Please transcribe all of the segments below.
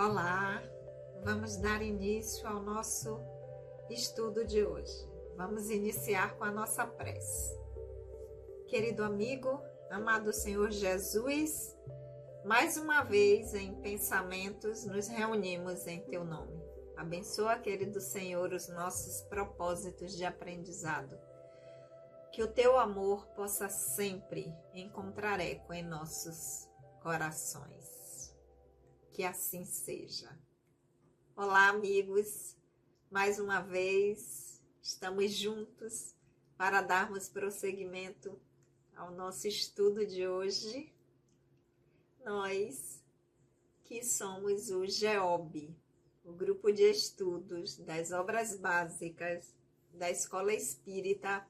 Olá, vamos dar início ao nosso estudo de hoje. Vamos iniciar com a nossa prece. Querido amigo, amado Senhor Jesus, mais uma vez em pensamentos nos reunimos em Teu nome. Abençoa, querido Senhor, os nossos propósitos de aprendizado. Que o Teu amor possa sempre encontrar eco em nossos corações. Que assim seja. Olá, amigos. Mais uma vez, estamos juntos para darmos prosseguimento ao nosso estudo de hoje. Nós que somos o GEOB, o Grupo de Estudos das Obras Básicas da Escola Espírita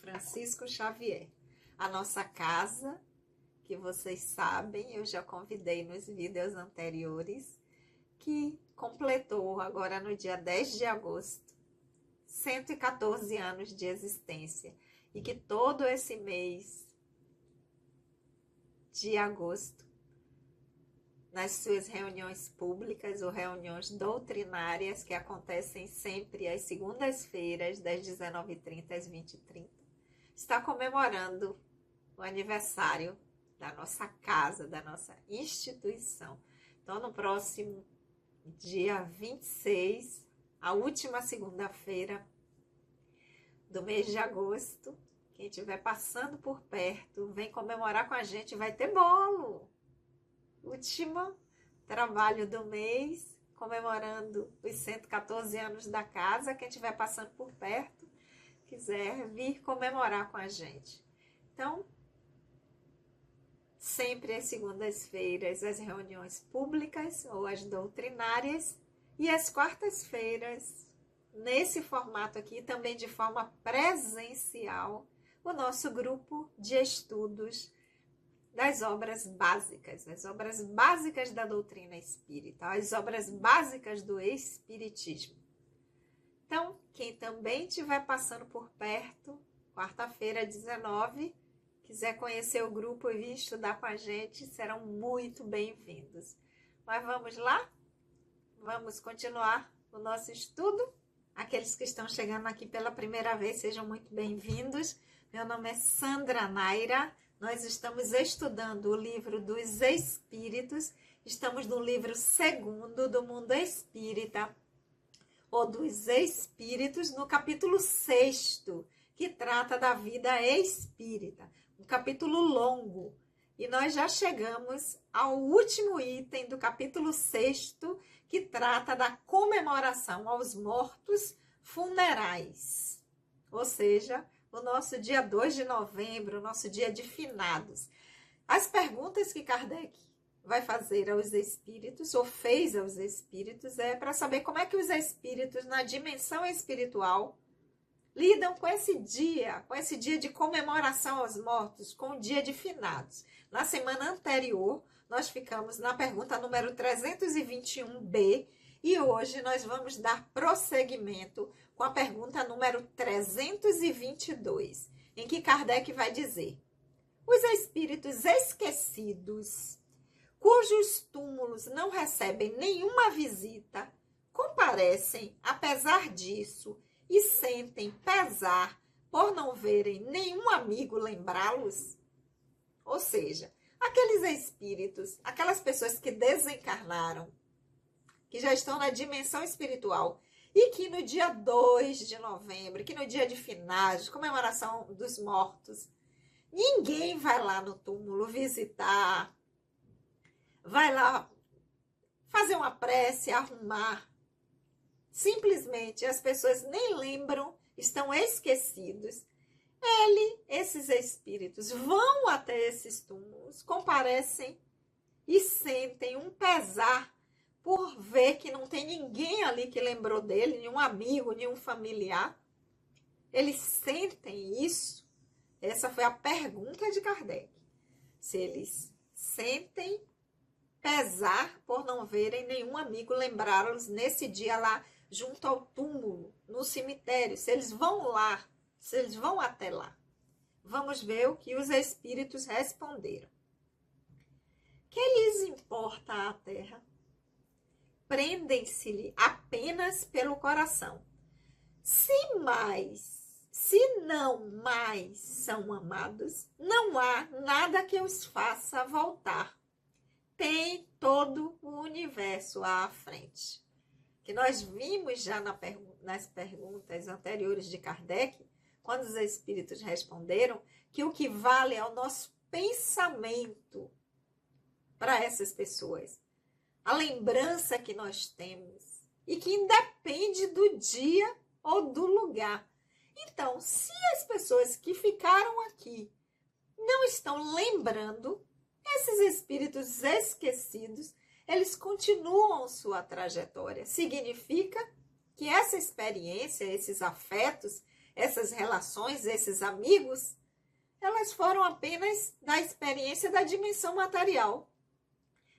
Francisco Xavier. A nossa casa, que vocês sabem, eu já convidei nos vídeos anteriores, que completou agora no dia 10 de agosto, 114 anos de existência, e que todo esse mês de agosto, nas suas reuniões públicas ou reuniões doutrinárias, que acontecem sempre às segundas-feiras, das 19h30 às 20h30, está comemorando o aniversário da nossa casa, da nossa instituição. Então, no próximo dia 26, a última segunda-feira do mês de agosto, quem estiver passando por perto, vem comemorar com a gente, vai ter bolo. Último trabalho do mês, comemorando os 114 anos da casa. Quem estiver passando por perto, quiser vir comemorar com a gente. Então, sempre às segundas-feiras, as reuniões públicas ou as doutrinárias, e às quartas-feiras, nesse formato aqui, também de forma presencial, o nosso grupo de estudos das obras básicas, as obras básicas da doutrina espírita, as obras básicas do espiritismo. Então, quem também estiver passando por perto, quarta-feira, 19, quiser conhecer o grupo e vir estudar com a gente, serão muito bem-vindos. Mas vamos lá? Vamos continuar o nosso estudo? Aqueles que estão chegando aqui pela primeira vez, sejam muito bem-vindos. Meu nome é Sandra Naira. Nós estamos estudando o livro dos Espíritos. Estamos no livro 2º do Mundo Espírita, ou dos Espíritos, no capítulo 6º, que trata da vida espírita. Um capítulo longo. E nós já chegamos ao último item do capítulo 6º, que trata da comemoração aos mortos funerais. Ou seja, o nosso dia 2 de novembro, o nosso dia de finados. As perguntas que Kardec vai fazer aos espíritos, ou fez aos espíritos, é para saber como é que os espíritos, na dimensão espiritual, lidam com esse dia de comemoração aos mortos, com o dia de finados. Na semana anterior, nós ficamos na pergunta número 321b, e hoje nós vamos dar prosseguimento com a pergunta número 322, em que Kardec vai dizer: os espíritos esquecidos, cujos túmulos não recebem nenhuma visita, comparecem, apesar disso, e sentem pesar por não verem nenhum amigo lembrá-los? Ou seja, aqueles espíritos, aquelas pessoas que desencarnaram, que já estão na dimensão espiritual, e que no dia 2 de novembro, que no dia de finados, comemoração dos mortos, ninguém vai lá no túmulo visitar, vai lá fazer uma prece, arrumar. Simplesmente as pessoas nem lembram, estão esquecidos. Esses espíritos vão até esses túmulos, comparecem e sentem um pesar por ver que não tem ninguém ali que lembrou dele, nenhum amigo, nenhum familiar. Eles sentem isso? Essa foi a pergunta de Kardec. Se eles sentem pesar por não verem nenhum amigo lembrá-los nesse dia lá, junto ao túmulo, no cemitério, se eles vão lá, se eles vão até lá. Vamos ver o que os espíritos responderam. Que lhes importa a terra? prendem-se-lhe apenas pelo coração. Se não mais são amados, não há nada que os faça voltar. Tem todo o universo à frente. Que nós vimos já nas perguntas anteriores de Kardec, quando os espíritos responderam que o que vale é o nosso pensamento para essas pessoas. A lembrança que nós temos e que independe do dia ou do lugar. Então, se as pessoas que ficaram aqui não estão lembrando, esses espíritos esquecidos, eles continuam sua trajetória. Significa que essa experiência, esses afetos, essas relações, esses amigos, elas foram apenas da experiência da dimensão material.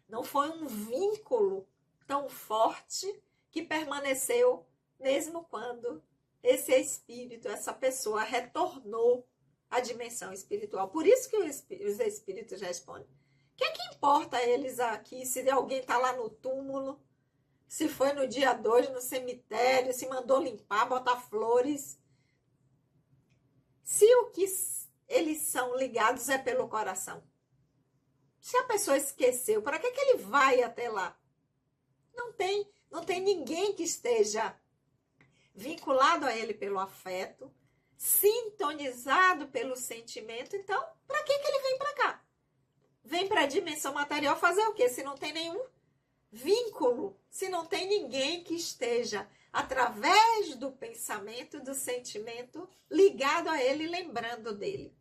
Não foi um vínculo tão forte que permaneceu mesmo quando esse espírito, essa pessoa retornou à dimensão espiritual. Por isso que os espíritos respondem. O que é que importa a eles aqui se alguém está lá no túmulo, se foi no dia 2 no cemitério, se mandou limpar, botar flores? Se o que eles são ligados é pelo coração. Se a pessoa esqueceu, para que ele vai até lá? Não tem ninguém que esteja vinculado a ele pelo afeto, sintonizado pelo sentimento. Então, para que ele vem para cá? Vem para a dimensão material fazer o quê? Se não tem nenhum vínculo, se não tem ninguém que esteja, através do pensamento, do sentimento, ligado a ele, lembrando dele.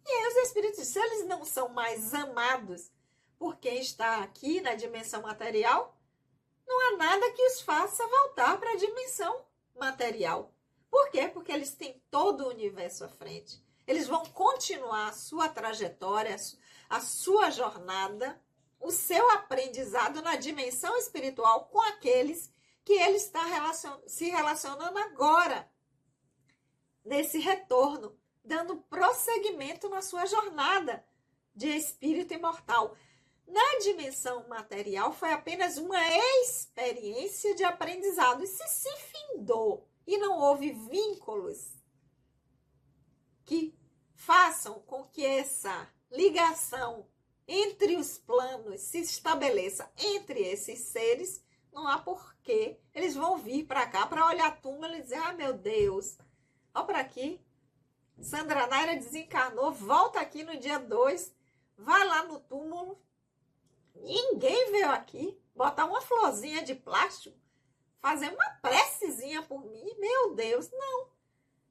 E aí os espíritos, se eles não são mais amados por quem está aqui na dimensão material, não há nada que os faça voltar para a dimensão material. Por quê? Porque eles têm todo o universo à frente. Eles vão continuar a sua trajetória, a sua jornada, o seu aprendizado na dimensão espiritual com aqueles que ele está se relacionando agora, nesse retorno, dando prosseguimento na sua jornada de espírito imortal. Na dimensão material foi apenas uma experiência de aprendizado. E se findou e não houve vínculos que façam com que essa ligação entre os planos se estabeleça entre esses seres, não há porquê. Eles vão vir para cá para olhar a túmulo e dizer: ah, meu Deus, olha para aqui, Sandra Naira desencarnou, volta aqui no dia 2, vai lá no túmulo, ninguém veio aqui botar uma florzinha de plástico, fazer uma precezinha por mim, meu Deus, não.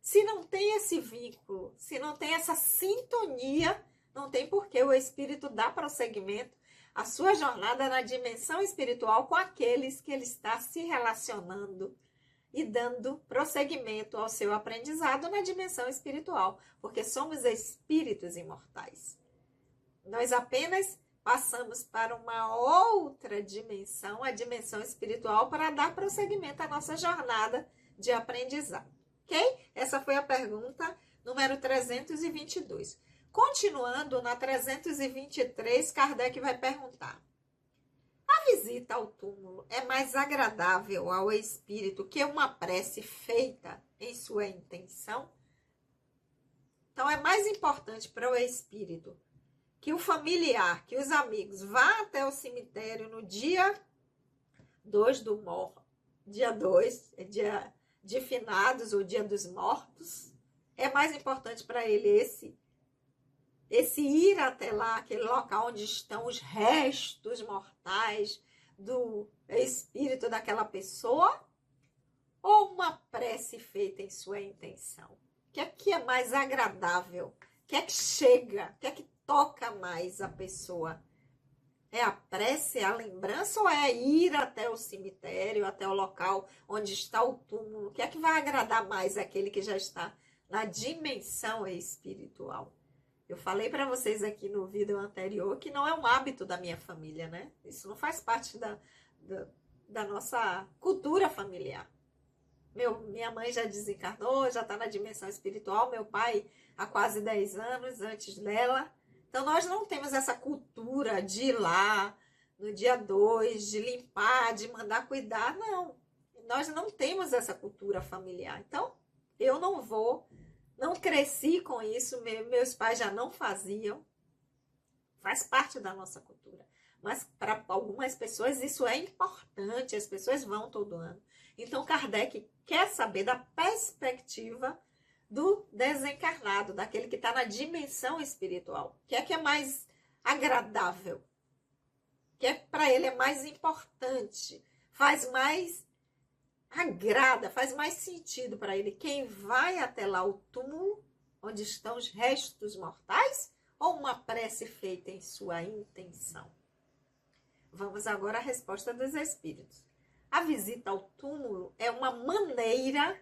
Se não tem esse vínculo, se não tem essa sintonia, não tem porquê o espírito dar prosseguimento à sua jornada na dimensão espiritual com aqueles que ele está se relacionando e dando prosseguimento ao seu aprendizado na dimensão espiritual, porque somos espíritos imortais. Nós apenas passamos para uma outra dimensão, a dimensão espiritual, para dar prosseguimento à nossa jornada de aprendizado. Ok? Essa foi a pergunta número 322. Continuando na 323, Kardec vai perguntar: a visita ao túmulo é mais agradável ao espírito que uma prece feita em sua intenção? Então, é mais importante para o espírito que o familiar, que os amigos vá até o cemitério no dia 2 do morro, dia 2, dia de finados, ou dia dos mortos. É mais importante para ele esse ir até lá, aquele local onde estão os restos mortais do espírito daquela pessoa, ou uma prece feita em sua intenção? O que é mais agradável? O que é que chega? O que é que toca mais a pessoa? É a prece, é a lembrança, ou é ir até o cemitério, até o local onde está o túmulo? O que é que vai agradar mais aquele que já está na dimensão espiritual? Eu falei para vocês aqui no vídeo anterior que não é um hábito da minha família, né? Isso não faz parte da nossa cultura familiar. Minha mãe já desencarnou, já está na dimensão espiritual, meu pai há quase 10 anos antes dela. Então, nós não temos essa cultura de ir lá no dia 2, de limpar, de mandar cuidar. Não, nós não temos essa cultura familiar. Então, eu não cresci com isso, meus pais já não faziam. Faz parte da nossa cultura. Mas para algumas pessoas isso é importante, as pessoas vão todo ano. Então, Kardec quer saber da perspectiva do desencarnado, daquele que está na dimensão espiritual, que é mais agradável, que para ele é mais importante, faz mais agrada, faz mais sentido para ele. Quem vai até lá o túmulo, onde estão os restos mortais, ou uma prece feita em sua intenção? Vamos agora à resposta dos espíritos. A visita ao túmulo é uma maneira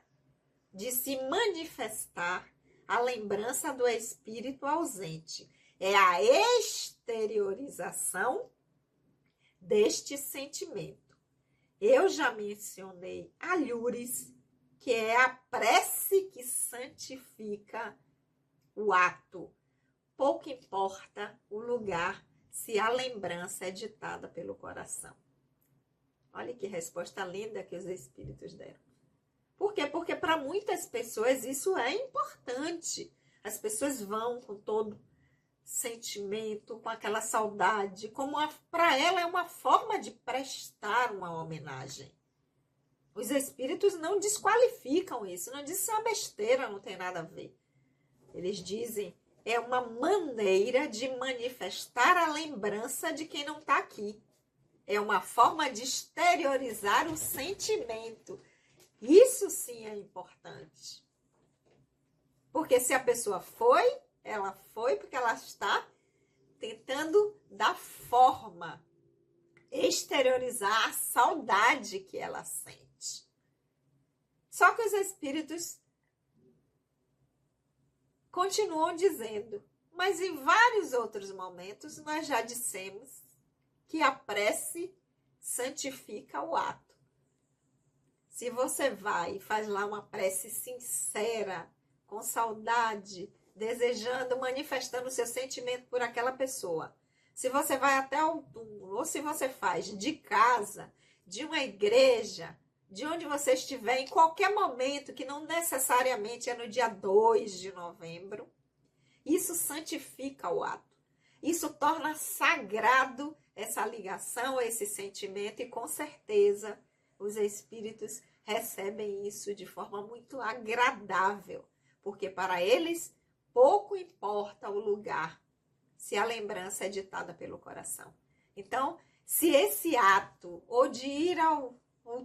de se manifestar a lembrança do espírito ausente. É a exteriorização deste sentimento. Eu já mencionei alhures, que é a prece que santifica o ato. Pouco importa o lugar se a lembrança é ditada pelo coração. Olha que resposta linda que os espíritos deram. Por quê? Porque para muitas pessoas isso é importante. As pessoas vão com todo sentimento, com aquela saudade, como para ela é uma forma de prestar uma homenagem. Os espíritos não desqualificam isso, não dizem uma besteira, não tem nada a ver. Eles dizem, é uma maneira de manifestar a lembrança de quem não está aqui. É uma forma de exteriorizar o sentimento. Isso sim é importante. Porque se a pessoa foi, ela foi porque ela está tentando dar forma, exteriorizar a saudade que ela sente. Só que os espíritos continuam dizendo, mas em vários outros momentos nós já dissemos que a prece santifica o ato. Se você vai e faz lá uma prece sincera, com saudade, desejando, manifestando o seu sentimento por aquela pessoa. Se você vai até o túmulo, ou se você faz de casa, de uma igreja, de onde você estiver, em qualquer momento, que não necessariamente é no dia 2 de novembro, isso santifica o ato. Isso torna sagrado essa ligação, esse sentimento, e com certeza os espíritos recebem isso de forma muito agradável, porque para eles pouco importa o lugar, se a lembrança é ditada pelo coração. Então, se esse ato, ou de ir ao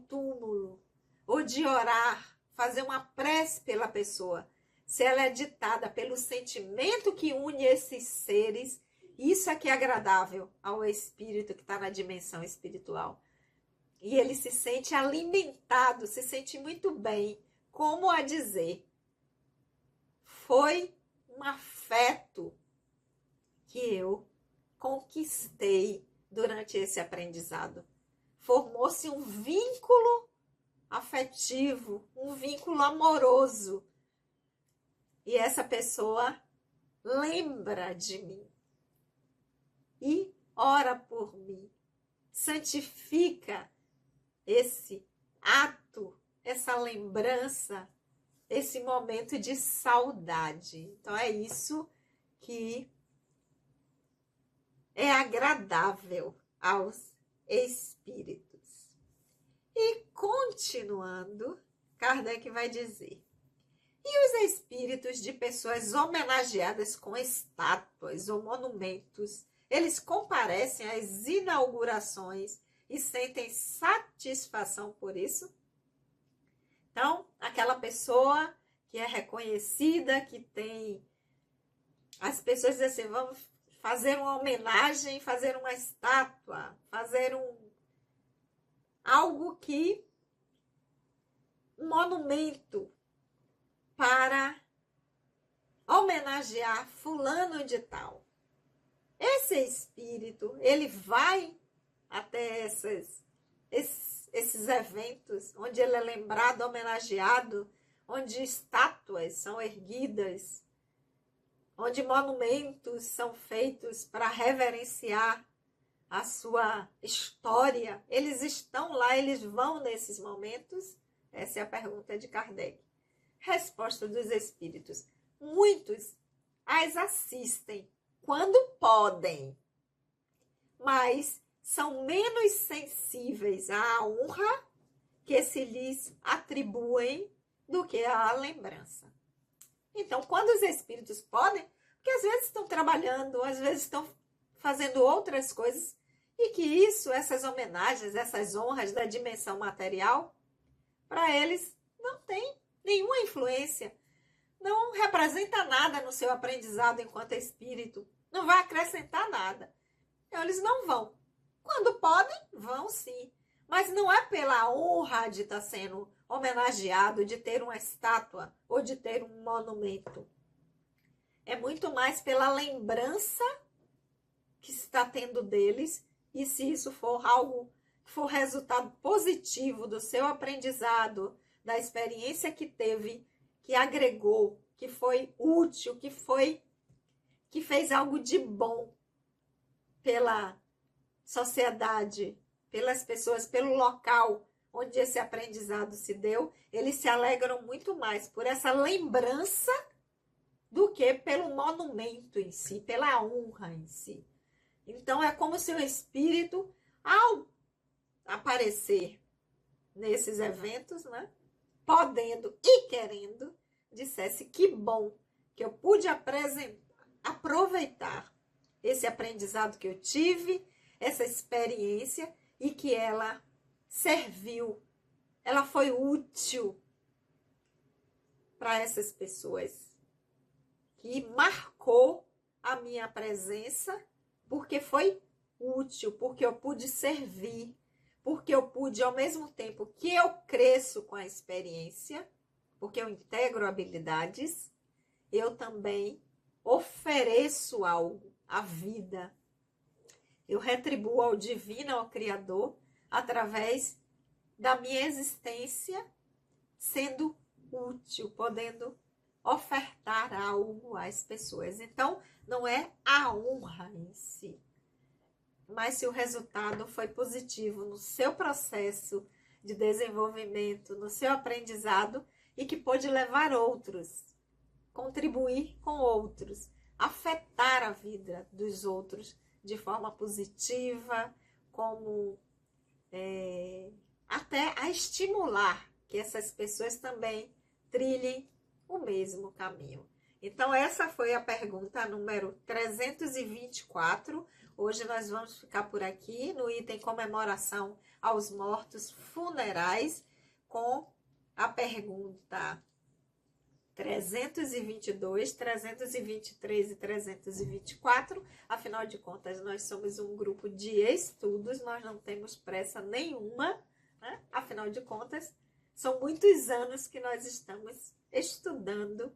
túmulo, ou de orar, fazer uma prece pela pessoa, se ela é ditada pelo sentimento que une esses seres, isso é que é agradável ao espírito que está na dimensão espiritual. E ele se sente alimentado, se sente muito bem, como a dizer, foi um afeto que eu conquistei durante esse aprendizado. Formou-se um vínculo afetivo, um vínculo amoroso. E essa pessoa lembra de mim e ora por mim, santifica esse ato, essa lembrança, esse momento de saudade. Então é isso que é agradável aos espíritos. E continuando, Kardec vai dizer: e os espíritos de pessoas homenageadas com estátuas ou monumentos, eles comparecem às inaugurações e sentem satisfação por isso? Então, aquela pessoa que é reconhecida, que tem... As pessoas dizem assim, vamos fazer uma homenagem, fazer uma estátua, fazer algo que... um monumento para homenagear fulano de tal. Esse espírito, ele vai até esses eventos, onde ele é lembrado, homenageado, onde estátuas são erguidas, onde monumentos são feitos para reverenciar a sua história, eles estão lá, eles vão nesses momentos? Essa é a pergunta de Kardec. Resposta dos espíritos. Muitos as assistem quando podem, mas são menos sensíveis à honra que se lhes atribuem do que à lembrança. Então, quando os espíritos podem, porque às vezes estão trabalhando, às vezes estão fazendo outras coisas, e que isso, essas homenagens, essas honras da dimensão material, para eles não tem nenhuma influência, não representa nada no seu aprendizado enquanto espírito, não vai acrescentar nada. Então, eles não vão. Quando podem, vão sim. Mas não é pela honra de estar sendo homenageado, de ter uma estátua ou de ter um monumento. É muito mais pela lembrança que está tendo deles, e se isso for algo, for resultado positivo do seu aprendizado, da experiência que teve, que agregou, que foi útil, que fez algo de bom pela sociedade, pelas pessoas, pelo local onde esse aprendizado se deu, eles se alegram muito mais por essa lembrança do que pelo monumento em si, pela honra em si. Então, é como se o espírito, ao aparecer nesses eventos, né, podendo e querendo, dissesse: que bom que eu pude aproveitar esse aprendizado que eu tive, essa experiência, e que ela serviu, ela foi útil para essas pessoas, que marcou a minha presença, porque foi útil, porque eu pude servir, porque eu pude, ao mesmo tempo que eu cresço com a experiência, porque eu integro habilidades, eu também ofereço algo, a vida. Eu retribuo ao divino, ao Criador, através da minha existência, sendo útil, podendo ofertar algo às pessoas. Então, não é a honra em si, mas se o resultado foi positivo no seu processo de desenvolvimento, no seu aprendizado, e que pôde levar outros, contribuir com outros, afetar a vida dos outros de forma positiva, como até a estimular que essas pessoas também trilhem o mesmo caminho. Então, essa foi a pergunta número 324. Hoje nós vamos ficar por aqui no item comemoração aos mortos funerais, com a pergunta 322, 323 e 324. Afinal de contas, nós somos um grupo de estudos, nós não temos pressa nenhuma, né? Afinal de contas, são muitos anos que nós estamos estudando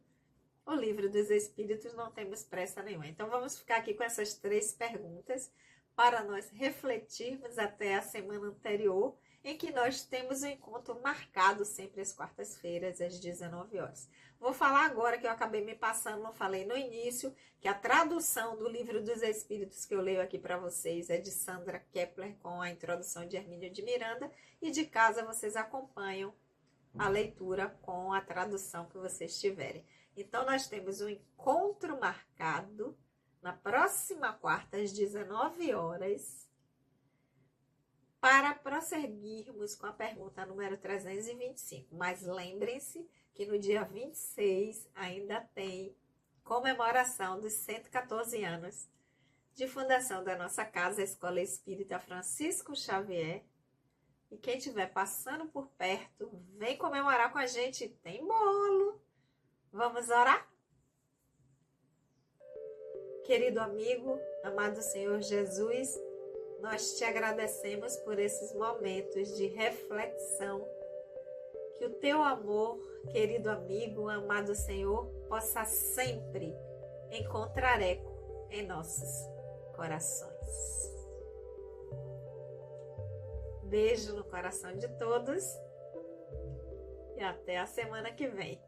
o Livro dos Espíritos, não temos pressa nenhuma. Então, vamos ficar aqui com essas 3 perguntas para nós refletirmos até a semana anterior, em que nós temos um encontro marcado sempre às quartas-feiras, às 19 horas. Vou falar agora, que eu acabei me passando, não falei no início, que a tradução do Livro dos Espíritos que eu leio aqui para vocês é de Sandra Kepler, com a introdução de Hermínio de Miranda, e de casa vocês acompanham a leitura com a tradução que vocês tiverem. Então, nós temos um encontro marcado na próxima quarta, às 19 horas, para prosseguirmos com a pergunta número 325. Mas lembrem-se que no dia 26 ainda tem comemoração dos 114 anos de fundação da nossa casa, a Escola Espírita Francisco Xavier. E quem estiver passando por perto, vem comemorar com a gente. Tem bolo. Vamos orar? Querido amigo, amado Senhor Jesus, nós te agradecemos por esses momentos de reflexão. Que o teu amor, querido amigo, amado Senhor, possa sempre encontrar eco em nossos corações. Beijo no coração de todos e até a semana que vem.